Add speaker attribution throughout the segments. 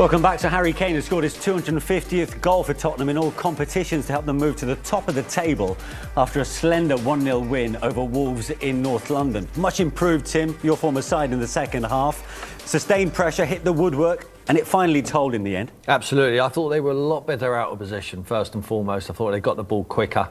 Speaker 1: Welcome back to Harry Kane, who scored his 250th goal for Tottenham in all competitions to help them move to the top of the table after a slender 1-0 win over Wolves in North London. Much improved, Tim, your former side in the second half. Sustained pressure, hit the woodwork, and it finally told in the end.
Speaker 2: Absolutely. I thought they were a lot better out of possession, first and foremost. I thought they got the ball quicker.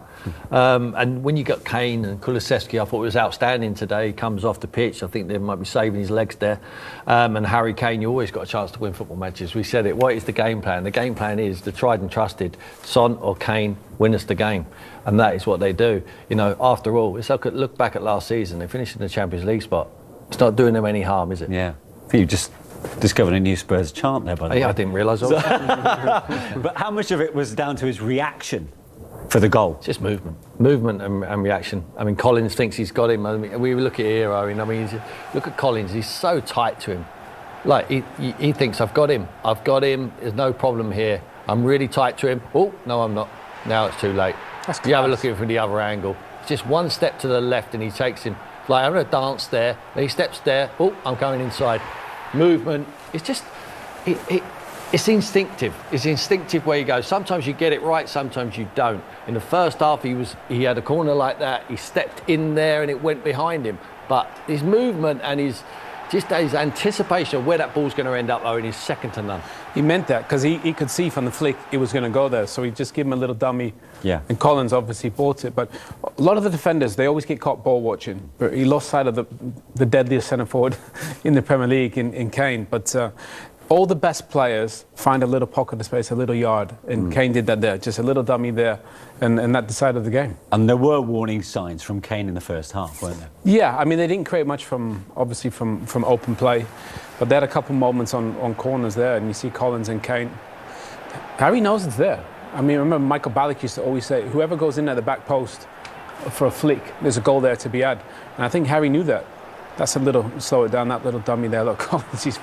Speaker 2: And when you got Kane and Kulusevski, I thought it was outstanding today. He comes off the pitch. I think they might be saving his legs there. And Harry Kane, you always got a chance to win football matches. We said it. What is the game plan? The game plan is the tried and trusted Son or Kane win us the game. And that is what they do. You know, after all, it's like look back at last season. They finished in the Champions League spot. It's not doing them any harm, is it?
Speaker 1: Yeah. You just discovered a new Spurs chant there, by the way.
Speaker 2: Yeah, I didn't realise.
Speaker 1: But how much of it was down to his reaction for the goal?
Speaker 2: It's just movement and reaction. I mean, Collins thinks he's got him. I mean, we look at here, Owen. I mean, look at Collins. He's so tight to him. Like he thinks, I've got him. There's no problem here. I'm really tight to him. Oh no, I'm not. Now it's too late. You have a look at him from the other angle. It's just one step to the left and he takes him. Like I'm going to dance there. Then he steps there. Oh, I'm going inside. Movement. It's just, it's instinctive. It's instinctive where you go. Sometimes you get it right, sometimes you don't. In the first half, he had a corner like that. He stepped in there and it went behind him. But his movement and his anticipation of where that ball's going to end up, Owen, is second to none.
Speaker 3: He meant that because he could see from the flick it was going to go there, so he just gave him a little dummy.
Speaker 1: Yeah.
Speaker 3: And Collins obviously bought it, but a lot of the defenders, they always get caught ball watching. But he lost sight of the deadliest centre forward in the Premier League in Kane. But all the best players find a little pocket of space, a little yard, and Kane did that there, just a little dummy there, and that decided the game.
Speaker 1: And there were warning signs from Kane in the first half, weren't there?
Speaker 3: Yeah, I mean, they didn't create much from open play, but they had a couple moments on corners there, and you see Collins and Kane. Harry knows it's there. I mean, I remember Michael Ballack used to always say, whoever goes in at the back post for a flick, there's a goal there to be had. And I think Harry knew that. That's a little, slow it down, that little dummy there. Look, Collins,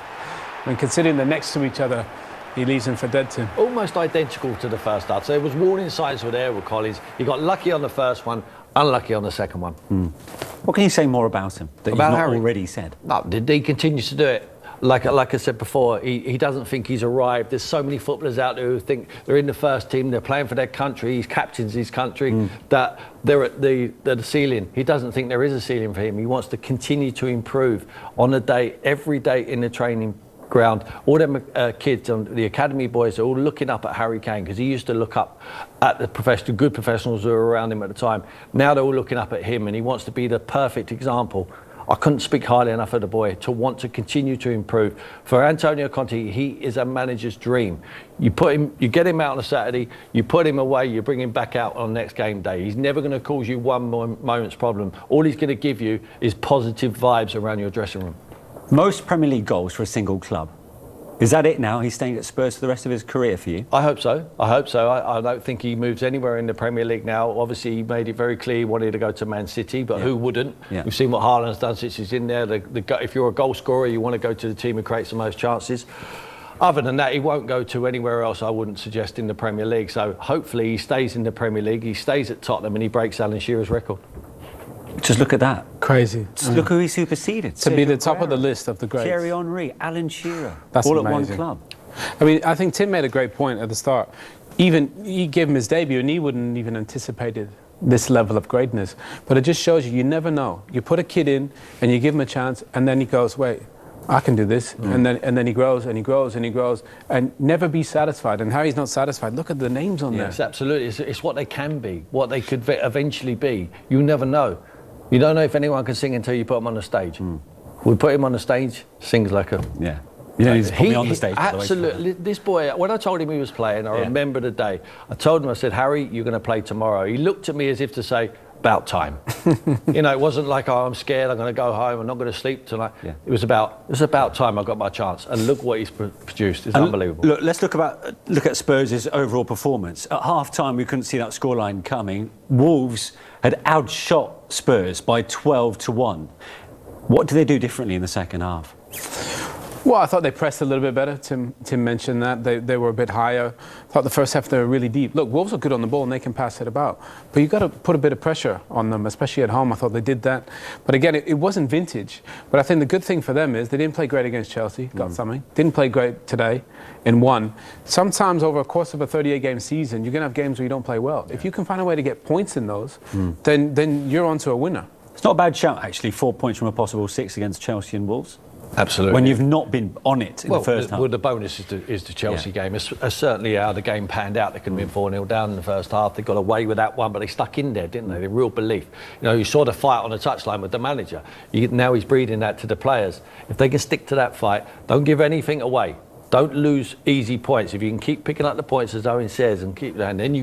Speaker 3: when considering they're next to each other, he leaves him for dead to him.
Speaker 2: Almost identical to the first half. So there was warning signs were there with Collins. He got lucky on the first one, unlucky on the second one.
Speaker 1: What can you say more about him that
Speaker 2: About
Speaker 1: you've not
Speaker 2: Harry?
Speaker 1: already said?
Speaker 2: No, he continues to do it. Like I said before, he doesn't think he's arrived. There's so many footballers out there who think they're in the first team, they're playing for their country, he's captains his country, that they're at the ceiling. He doesn't think there is a ceiling for him. He wants to continue to improve on a day, every day in the training ground. All them kids, the academy boys, are all looking up at Harry Kane because he used to look up at the good professionals who were around him at the time. Now they're all looking up at him and he wants to be the perfect example. I couldn't speak highly enough of the boy to want to continue to improve. For Antonio Conte, he is a manager's dream. You get him out on a Saturday, you put him away, you bring him back out on next game day. He's never going to cause you one moment's problem. All he's going to give you is positive vibes around your dressing room.
Speaker 1: Most Premier League goals for a single club. Is that it now? He's staying at Spurs for the rest of his career for you?
Speaker 2: I hope so. I don't think he moves anywhere in the Premier League now. Obviously, he made it very clear he wanted to go to Man City, but who wouldn't? Yeah. We've seen what Haaland's done since he's in there. If you're a goal scorer, you want to go to the team who creates the most chances. Other than that, he won't go to anywhere else, I wouldn't suggest, in the Premier League. So hopefully he stays in the Premier League, he stays at Tottenham and he breaks Alan Shearer's record.
Speaker 1: Just look at that.
Speaker 3: Crazy.
Speaker 1: Just look who he superseded.
Speaker 3: To be the top of the list of the greats.
Speaker 1: Thierry Henry, Alan Shearer,
Speaker 3: That's
Speaker 1: all
Speaker 3: amazing.
Speaker 1: at one club.
Speaker 3: I mean, I think Tim made a great point at the start. Even he gave him his debut and he wouldn't even anticipated this level of greatness. But it just shows you never know. You put a kid in and you give him a chance and then he goes, wait, I can do this. And then he grows and he grows and he grows and never be satisfied. And Harry's not satisfied. Look at the names on there.
Speaker 2: Yes, absolutely. It's what they can be, what they could eventually be. You never know. You don't know if anyone can sing until you put him on the stage. We put him on the stage, sings like a...
Speaker 1: Yeah. You know, he's put me on the stage.
Speaker 2: Absolutely. This boy, when I told him he was playing, I remember the day. I told him, I said, Harry, you're going to play tomorrow. He looked at me as if to say, about time. You know, it wasn't like, oh, I'm scared, I'm going to go home, I'm not going to sleep tonight. Yeah. It was about time I got my chance. And look what he's produced. It's unbelievable.
Speaker 1: Look, let's look at Spurs' overall performance. At half-time, we couldn't see that scoreline coming. Wolves had outshot Spurs by 12-1. What do they do differently in the second half?
Speaker 3: Well, I thought they pressed a little bit better. Tim mentioned that. They were a bit higher. I thought the first half they were really deep. Look, Wolves are good on the ball and they can pass it about. But you've got to put a bit of pressure on them, especially at home. I thought they did that. But again, it wasn't vintage. But I think the good thing for them is they didn't play great against Chelsea, got something. Didn't play great today and won. Sometimes over a course of a 38-game season, you're going to have games where you don't play well. If you can find a way to get points in those, then you're on to a winner.
Speaker 1: It's not a bad shout, actually. 4 points from a possible 6 against Chelsea and Wolves.
Speaker 2: Absolutely.
Speaker 1: When you've not been on it in the first half.
Speaker 2: Well, the bonus is the Chelsea game. It's certainly how the game panned out. They could have been 4-0 down in the first half. They got away with that one, but they stuck in there, didn't they? The real belief. You know, you saw the fight on the touchline with the manager. Now he's breathing that to the players. If they can stick to that fight, don't give anything away. Don't lose easy points. If you can keep picking up the points, as Owen says, and keep that, and then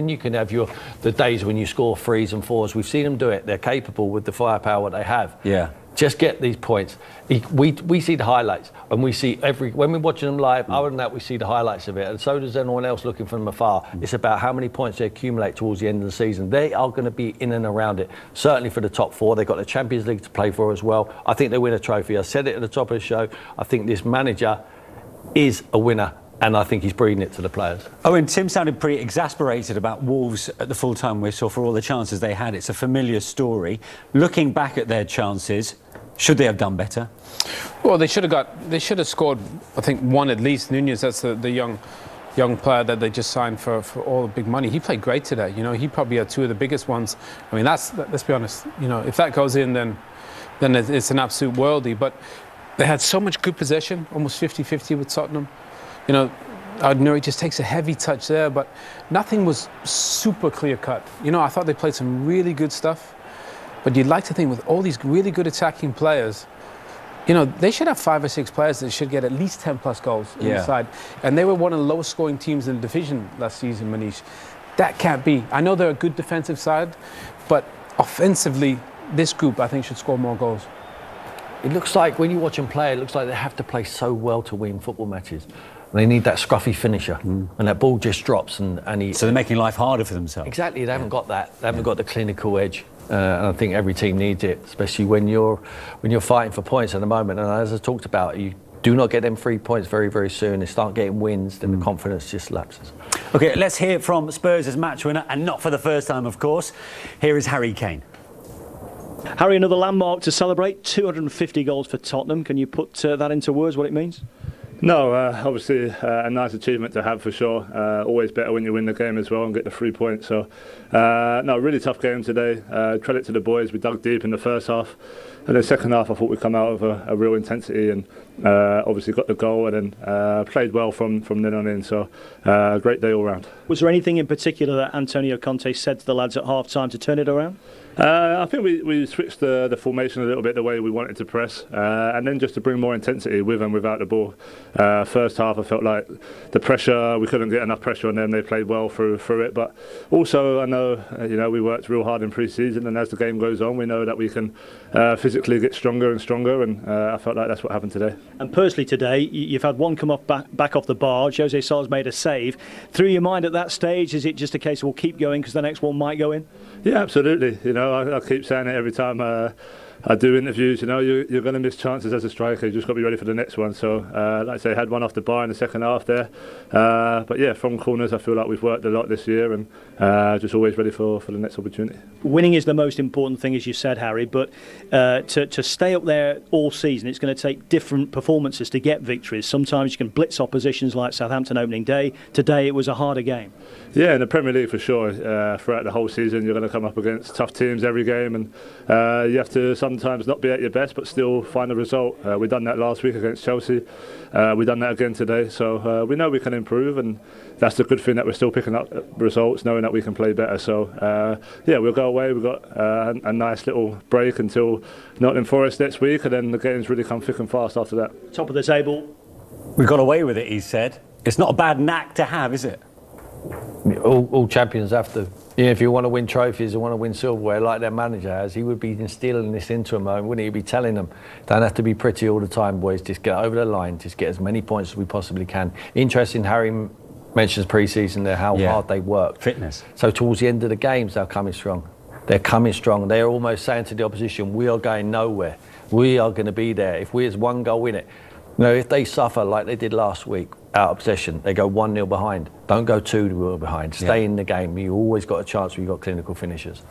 Speaker 2: you can have the days when you score 3s and 4s. We've seen them do it. They're capable with the firepower they have.
Speaker 1: Yeah.
Speaker 2: Just get these points. We see the highlights, and we see when we're watching them live. Other than that, we see the highlights of it, and so does anyone else looking from afar. It's about how many points they accumulate towards the end of the season. They are going to be in and around it. Certainly for the top 4, they've got the Champions League to play for as well. I think they win a trophy. I said it at the top of the show. I think this manager is a winner, and I think he's breathing it to the players.
Speaker 1: Oh, and Tim sounded pretty exasperated about Wolves at the full-time whistle for all the chances they had. It's a familiar story. Looking back at their chances, should they have done better?
Speaker 3: Well, they should have scored, I think, one at least. Nunez, that's the young player that they just signed for all the big money. He played great today. You know, he probably had 2 of the biggest ones. I mean, let's be honest. You know, if that goes in, then it's an absolute worldie. But they had so much good possession, almost 50-50 with Tottenham. You know, Nuri just takes a heavy touch there, but nothing was super clear-cut. You know, I thought they played some really good stuff. But you'd like to think with all these really good attacking players, you know, they should have 5 or 6 players that should get at least 10+ goals on the side. And they were one of the lowest scoring teams in the division last season, Manish. That can't be. I know they're a good defensive side, but offensively, this group, I think, should score more goals.
Speaker 2: It looks like, when you watch them play, it looks like they have to play so well to win football matches. They need that scruffy finisher, and that ball just drops. So
Speaker 1: they're making life harder for themselves.
Speaker 2: Exactly, they haven't got that. They haven't got the clinical edge. And I think every team needs it, especially when you're fighting for points at the moment. And as I talked about, you do not get them 3 points very, very soon. They start getting wins, then the confidence just lapses.
Speaker 1: OK, let's hear from Spurs' match winner, and not for the first time, of course. Here is Harry Kane.
Speaker 4: Harry, another landmark to celebrate, 250 goals for Tottenham. Can you put that into words, what it means?
Speaker 5: No, obviously a nice achievement to have for sure. Always better when you win the game as well and get the 3 points. So, no, really tough game today. Credit to the boys. We dug deep in the first half. And the second half, I thought we come out with a real intensity and obviously got the goal and then played well from then on in. So, great day all round.
Speaker 4: Was there anything in particular that Antonio Conte said to the lads at half-time to turn it around?
Speaker 5: I think we switched the formation a little bit the way we wanted to press, and then just to bring more intensity with and without the ball. First half, I felt like the pressure, we couldn't get enough pressure on them. They played well through it, but also I know we worked real hard in pre-season, and as the game goes on, we know that we can physically get stronger and stronger, and I felt like that's what happened today.
Speaker 4: And personally today, you've had one come back off the bar. Jose Sal's made a save. Through your mind at that stage, is it just a case of we'll keep going because the next one might go in?
Speaker 5: Yeah, absolutely. I keep saying it every time I do interviews. You're going to miss chances as a striker. You just got to be ready for the next one. So, like I say, had one off the bar in the second half there. But yeah, from corners, I feel like we've worked a lot this year and just always ready for the next opportunity.
Speaker 4: Winning is the most important thing, as you said, Harry. But to stay up there all season, it's going to take different performances to get victories. Sometimes you can blitz oppositions like Southampton opening day. Today, it was a harder game.
Speaker 5: Yeah, in the Premier League for sure. Throughout the whole season, you're going to come up against tough teams every game, and you have to sometimes not be at your best, but still find a result. We've done that last week against Chelsea. We've done that again today. So we know we can improve, and that's the good thing that we're still picking up results, knowing that we can play better. So yeah, we'll go away. We've got a nice little break until Nottingham Forest next week, and then the games really come thick and fast after that.
Speaker 4: Top of the table.
Speaker 1: We got away with it, he said. It's not a bad knack to have, is it?
Speaker 2: All champions have to. Yeah, if you want to win trophies and want to win silverware like their manager has, he would be instilling this into them, wouldn't he? He'd be telling them, don't have to be pretty all the time, boys. Just get over the line. Just get as many points as we possibly can. Interesting, Harry mentions pre-season there, how hard they worked.
Speaker 1: Fitness.
Speaker 2: So towards the end of the games, they're coming strong. They're coming strong. They're almost saying to the opposition, we are going nowhere. We are going to be there. If we as one goal win it, You know, if they suffer like they did last week out of possession, they go 1-0 behind. Don't go 2-0 behind. Stay in the game. You always got a chance when you've got clinical finishers.